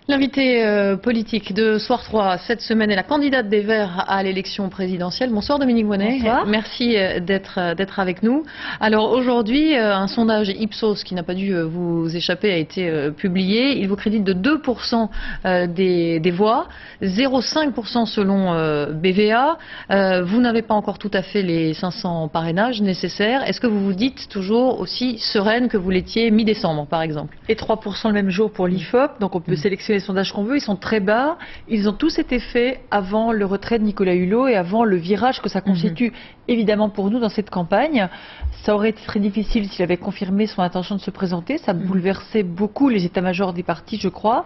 L'invité politique de Soir 3 cette semaine est la candidate des Verts à l'élection présidentielle. Bonsoir Dominique Voynet. Bonsoir. Merci d'être avec nous. Alors aujourd'hui, un sondage Ipsos qui n'a pas dû vous échapper a été publié. Il vous crédite de 2% des voix, 0,5% selon BVA. Vous n'avez pas encore tout à fait les 500 parrainages nécessaires. Est-ce que vous vous dites toujours aussi sereine que vous l'étiez mi-décembre par exemple? Et 3% le même jour pour l'IFOP, donc on peut sélectionner les sondages qu'on veut, ils sont très bas. Ils ont tous été faits avant le retrait de Nicolas Hulot et avant le virage que ça constitue évidemment pour nous dans cette campagne. Ça aurait été très difficile s'il avait confirmé son intention de se présenter. Ça bouleversait beaucoup les états-majors des partis, je crois.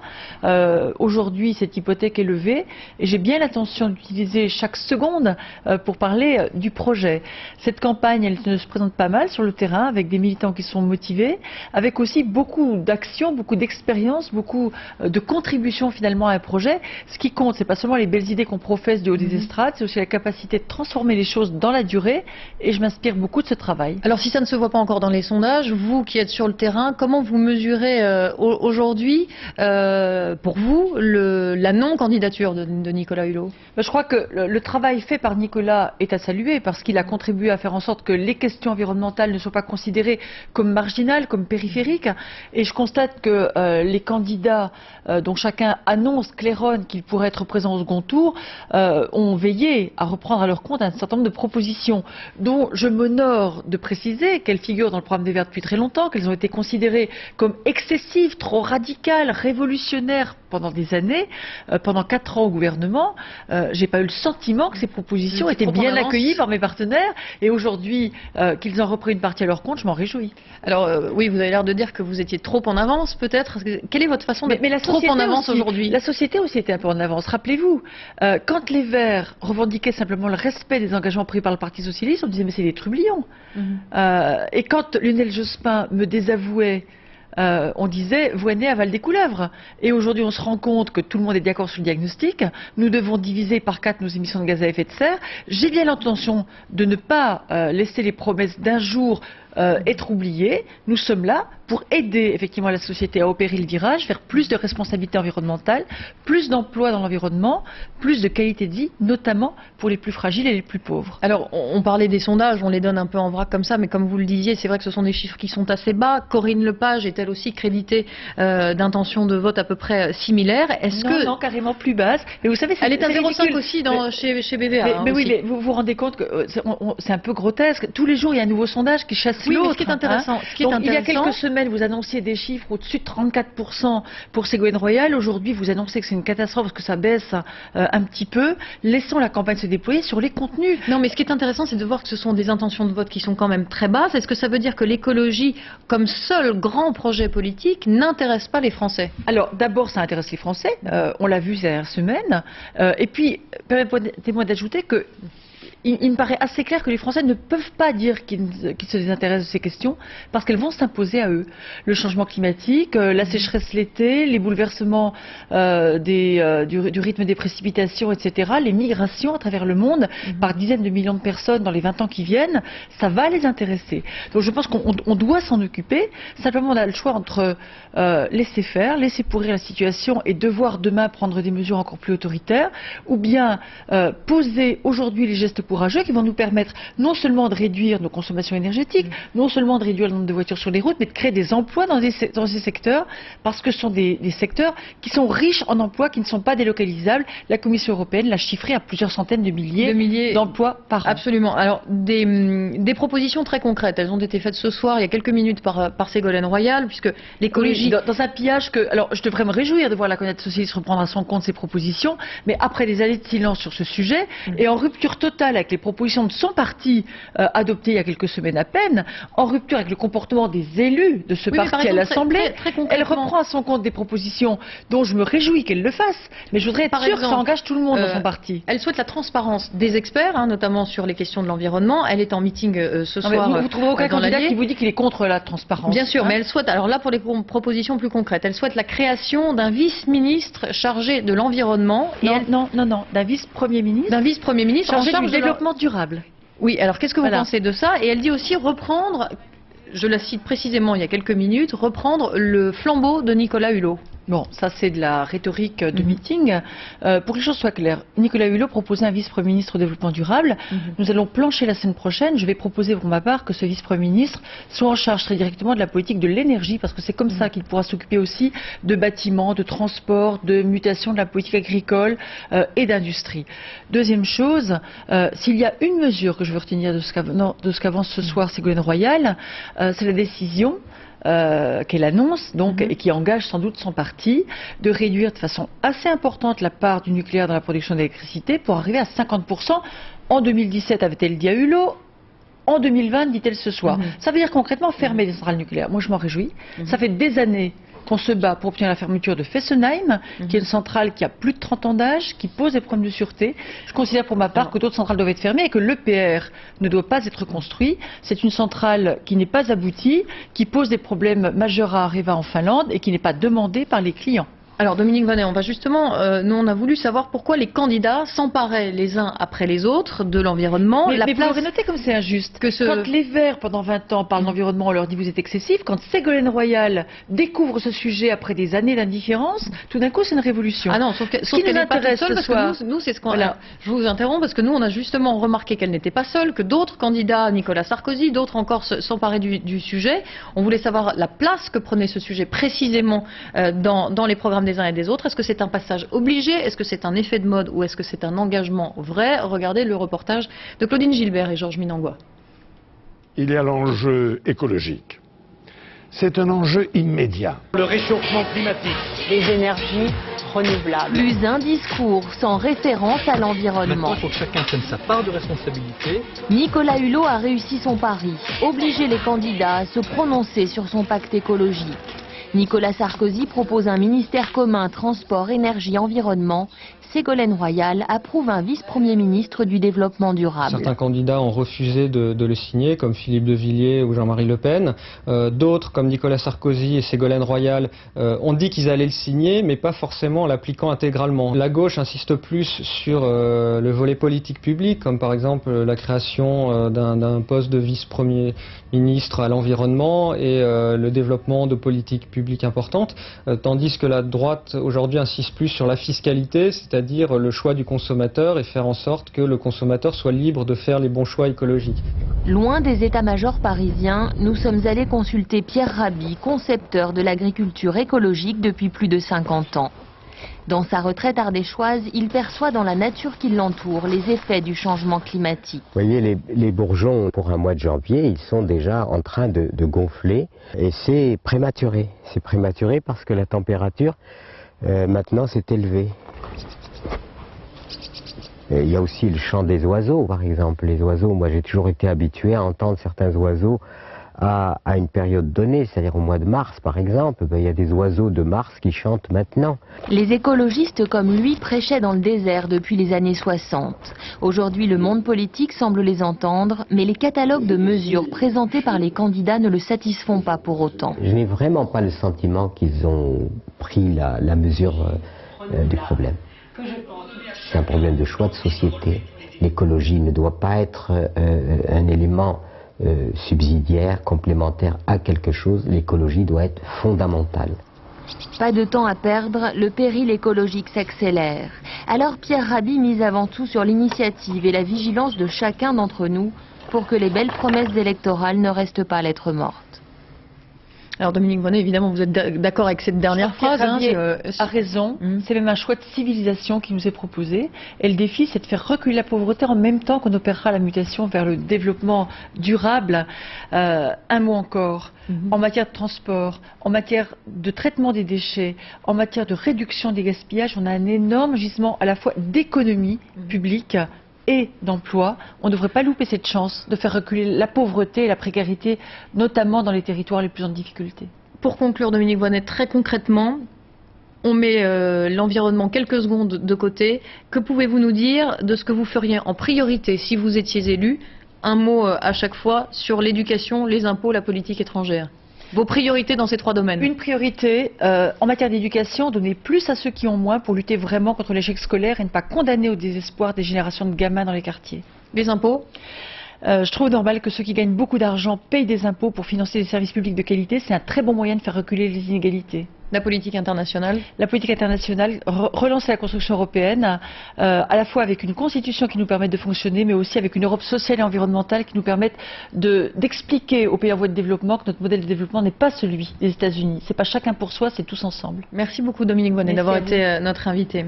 Aujourd'hui, cette hypothèque est levée et j'ai bien l'intention d'utiliser chaque seconde pour parler du projet. Cette campagne, elle se présente pas mal sur le terrain avec des militants qui sont motivés, avec aussi beaucoup d'actions, beaucoup d'expérience, beaucoup de contributions finalement à un projet. Ce qui compte, c'est pas seulement les belles idées qu'on professe du haut des estrades, c'est aussi la capacité de transformer les choses dans la durée et je m'inspire beaucoup de ce travail. Alors si ça ne se voit pas encore dans les sondages, vous qui êtes sur le terrain, comment vous mesurez aujourd'hui, pour vous, la non-candidature de Nicolas Hulot? Je crois que le travail fait par Nicolas est à saluer parce qu'il a contribué à faire en sorte que les questions environnementales ne soient pas considérées comme marginales, comme périphériques. Et je constate que les candidats dont chacun annonce, claironne qu'il pourrait être présent au second tour, ont veillé à reprendre à leur compte un certain nombre de propositions dont je m'honore de préciser qu'elles figurent dans le programme des Verts depuis très longtemps, qu'elles ont été considérées comme excessives, trop radicales, révolutionnaires pendant des années, pendant 4 ans au gouvernement. J'ai pas eu le sentiment que ces propositions étaient bien accueillies par mes partenaires et aujourd'hui qu'ils en reprennent une partie à leur compte, je m'en réjouis. Alors oui, vous avez l'air de dire que vous étiez trop en avance peut-être. Quelle est votre façon d'être trop en avance aujourd'hui? La société aussi était un peu en avance. Rappelez-vous, quand les Verts revendiquaient simplement le respect des engagements pris par le Parti Socialiste, on disait mais c'est des trublions. Et quand Lionel Jospin me désavouait, on disait Voynet avale des couleuvres. Et aujourd'hui, on se rend compte que tout le monde est d'accord sur le diagnostic. Nous devons diviser par 4 nos émissions de gaz à effet de serre. J'ai bien l'intention de ne pas laisser les promesses d'un jour être oubliées. Nous sommes là pour aider effectivement la société à opérer le virage, vers plus de responsabilité environnementale, plus d'emplois dans l'environnement, plus de qualité de vie, notamment pour les plus fragiles et les plus pauvres. Alors, on parlait des sondages, on les donne un peu en vrac comme ça, mais comme vous le disiez, c'est vrai que ce sont des chiffres qui sont assez bas. Corinne Lepage est elle aussi créditée d'intentions de vote à peu près similaires. Non, carrément plus basse. Mais vous savez, elle est à 0,5 aussi chez BVA. Mais oui, mais vous vous rendez compte que c'est un peu grotesque. Tous les jours, il y a un nouveau sondage qui chasse l'autre. Ce qui est intéressant, il y a quelques semaines, vous annonciez des chiffres au-dessus de 34% pour Ségolène Royal. Aujourd'hui, vous annoncez que c'est une catastrophe parce que ça baisse un petit peu. Laissons la campagne se déployer sur les contenus. Non, mais ce qui est intéressant, c'est de voir que ce sont des intentions de vote qui sont quand même très basses. Est-ce que ça veut dire que l'écologie, comme seul grand projet politique, n'intéresse pas les Français? Alors, d'abord, ça intéresse les Français. On l'a vu ces dernières semaines. Et puis, permettez-moi d'ajouter que il me paraît assez clair que les Français ne peuvent pas dire qu'ils se désintéressent de ces questions parce qu'elles vont s'imposer à eux. Le changement climatique, la sécheresse l'été, les bouleversements du rythme des précipitations, etc., les migrations à travers le monde par dizaines de millions de personnes dans les 20 ans qui viennent, ça va les intéresser. Donc je pense qu'on doit s'en occuper. Simplement, on a le choix entre laisser faire, laisser pourrir la situation et devoir demain prendre des mesures encore plus autoritaires, ou bien poser aujourd'hui les gestes courageux qui vont nous permettre non seulement de réduire nos consommations énergétiques, non seulement de réduire le nombre de voitures sur les routes, mais de créer des emplois dans ces secteurs, parce que ce sont des secteurs qui sont riches en emplois, qui ne sont pas délocalisables. La Commission européenne l'a chiffré à plusieurs centaines de milliers d'emplois par an. Absolument. Alors, des propositions très concrètes, elles ont été faites ce soir, il y a quelques minutes, par Ségolène Royal, puisque l'écologie... Oui, dans un pillage que... Alors, je devrais me réjouir de voir la candidate socialiste reprendre à son compte ses propositions, mais après des années de silence sur ce sujet, et en rupture totale avec les propositions de son parti adoptées il y a quelques semaines à peine, en rupture avec le comportement des élus de ce parti à l'Assemblée, elle reprend à son compte des propositions dont je me réjouis qu'elle le fasse, mais je voudrais être sûre que ça engage tout le monde dans son parti. Elle souhaite la transparence des experts, notamment sur les questions de l'environnement. Elle est en meeting ce soir. Vous ne trouvez aucun candidat qui vous dit qu'il est contre la transparence? Bien sûr, mais elle souhaite, alors là pour les propositions plus concrètes, elle souhaite la création d'un vice-ministre chargé de l'environnement. Non, d'un vice-premier ministre. D'un vice-premier ministre chargé du développement durable. Oui, alors qu'est-ce que vous pensez de ça? Et elle dit aussi reprendre, je la cite précisément il y a quelques minutes, reprendre le flambeau de Nicolas Hulot. Bon, ça c'est de la rhétorique de meeting. Pour que les choses soient claires, Nicolas Hulot proposait un vice-premier ministre au développement durable. Nous allons plancher la semaine prochaine. Je vais proposer pour ma part que ce vice-premier ministre soit en charge très directement de la politique de l'énergie, parce que c'est comme ça qu'il pourra s'occuper aussi de bâtiments, de transport, de mutation de la politique agricole et d'industrie. Deuxième chose, s'il y a une mesure que je veux retenir de ce qu'avance ce soir Ségolène Royal, c'est la décision qu'elle annonce donc et qui engage sans doute son parti de réduire de façon assez importante la part du nucléaire dans la production d'électricité pour arriver à 50%. En 2017, avait-elle dit à Hulot. En 2020, dit-elle ce soir. Ça veut dire concrètement fermer les centrales nucléaires. Moi, je m'en réjouis. Ça fait des années qu'on se bat pour obtenir la fermeture de Fessenheim, qui est une centrale qui a plus de 30 ans d'âge, qui pose des problèmes de sûreté. Je considère pour ma part que d'autres centrales doivent être fermées et que l'EPR ne doit pas être construit. C'est une centrale qui n'est pas aboutie, qui pose des problèmes majeurs à Areva en Finlande et qui n'est pas demandée par les clients. Alors Dominique Voynet, on va justement, nous on a voulu savoir pourquoi les candidats s'emparaient les uns après les autres de l'environnement. Mais vous aurez noté comme c'est injuste. Quand les Verts, pendant 20 ans, parlent d'environnement, on leur dit vous êtes excessif. Quand Ségolène Royal découvre ce sujet après des années d'indifférence, tout d'un coup c'est une révolution. Ah non, sauf qu'elle n'est pas toute seule, parce que nous c'est ce qu'on... Voilà. Je vous interromps parce que nous on a justement remarqué qu'elle n'était pas seule, que d'autres candidats, Nicolas Sarkozy, d'autres encore s'emparaient du sujet. On voulait savoir la place que prenait ce sujet précisément dans les programmes des uns et des autres. Est-ce que c'est un passage obligé? Est-ce que c'est un effet de mode? Ou est-ce que c'est un engagement vrai? Regardez le reportage de Claudine Gilbert et Georges Minangua. Il y a l'enjeu écologique. C'est un enjeu immédiat. Le réchauffement climatique. Les énergies renouvelables. Plus un discours sans référence à l'environnement. Maintenant, il faut que chacun prenne sa part de responsabilité. Nicolas Hulot a réussi son pari, obliger les candidats à se prononcer sur son pacte écologique. Nicolas Sarkozy propose un ministère commun transport, énergie, environnement. Ségolène Royal approuve un vice-premier ministre du développement durable. Certains candidats ont refusé de le signer, comme Philippe de Villiers ou Jean-Marie Le Pen. D'autres, comme Nicolas Sarkozy et Ségolène Royal, ont dit qu'ils allaient le signer, mais pas forcément en l'appliquant intégralement. La gauche insiste plus sur le volet politique public, comme par exemple la création d'un poste de vice-premier ministre à l'environnement et le développement de politiques publiques importantes, tandis que la droite aujourd'hui insiste plus sur la fiscalité, c'est-à-dire le choix du consommateur et faire en sorte que le consommateur soit libre de faire les bons choix écologiques. Loin des états-majors parisiens, nous sommes allés consulter Pierre Rabhi, concepteur de l'agriculture écologique depuis plus de 50 ans. Dans sa retraite ardéchoise, il perçoit dans la nature qui l'entoure les effets du changement climatique. Vous voyez, les bourgeons, pour un mois de janvier, ils sont déjà en train de gonfler et c'est prématuré. C'est prématuré parce que la température, maintenant, s'est élevée. Il y a aussi le chant des oiseaux, par exemple. Les oiseaux, moi j'ai toujours été habitué à entendre certains oiseaux à une période donnée, c'est-à-dire au mois de mars par exemple. Il y a des oiseaux de mars qui chantent maintenant. Les écologistes comme lui prêchaient dans le désert depuis les années 60. Aujourd'hui, le monde politique semble les entendre, mais les catalogues de mesures présentés par les candidats ne le satisfont pas pour autant. Je n'ai vraiment pas le sentiment qu'ils ont pris la mesure du problème. C'est un problème de choix de société. L'écologie ne doit pas être un élément subsidiaire, complémentaire à quelque chose. L'écologie doit être fondamentale. Pas de temps à perdre, le péril écologique s'accélère. Alors Pierre Rabhi mise avant tout sur l'initiative et la vigilance de chacun d'entre nous pour que les belles promesses électorales ne restent pas lettre morte. Alors Dominique Voynet, évidemment, vous êtes d'accord avec cette dernière phrase. A raison. C'est même un choix de civilisation qui nous est proposé. Et le défi, c'est de faire reculer la pauvreté en même temps qu'on opérera la mutation vers le développement durable. Un mot encore. En matière de transport, en matière de traitement des déchets, en matière de réduction des gaspillages, on a un énorme gisement à la fois d'économie publique et d'emploi. On ne devrait pas louper cette chance de faire reculer la pauvreté et la précarité, notamment dans les territoires les plus en difficulté. Pour conclure, Dominique Voynet, très concrètement, on met l'environnement quelques secondes de côté. Que pouvez-vous nous dire de ce que vous feriez en priorité si vous étiez élu? Un mot à chaque fois sur l'éducation, les impôts, la politique étrangère. Vos priorités dans ces trois domaines? Une priorité en matière d'éducation, donner plus à ceux qui ont moins pour lutter vraiment contre l'échec scolaire et ne pas condamner au désespoir des générations de gamins dans les quartiers. Les impôts? Je trouve normal que ceux qui gagnent beaucoup d'argent payent des impôts pour financer des services publics de qualité. C'est un très bon moyen de faire reculer les inégalités. La politique internationale? La politique internationale, relancer la construction européenne, à la fois avec une constitution qui nous permette de fonctionner, mais aussi avec une Europe sociale et environnementale qui nous permette d'expliquer aux pays en voie de développement que notre modèle de développement n'est pas celui des États-Unis. C'est pas chacun pour soi, c'est tous ensemble. Merci beaucoup Dominique Bonnet d'avoir été notre invité.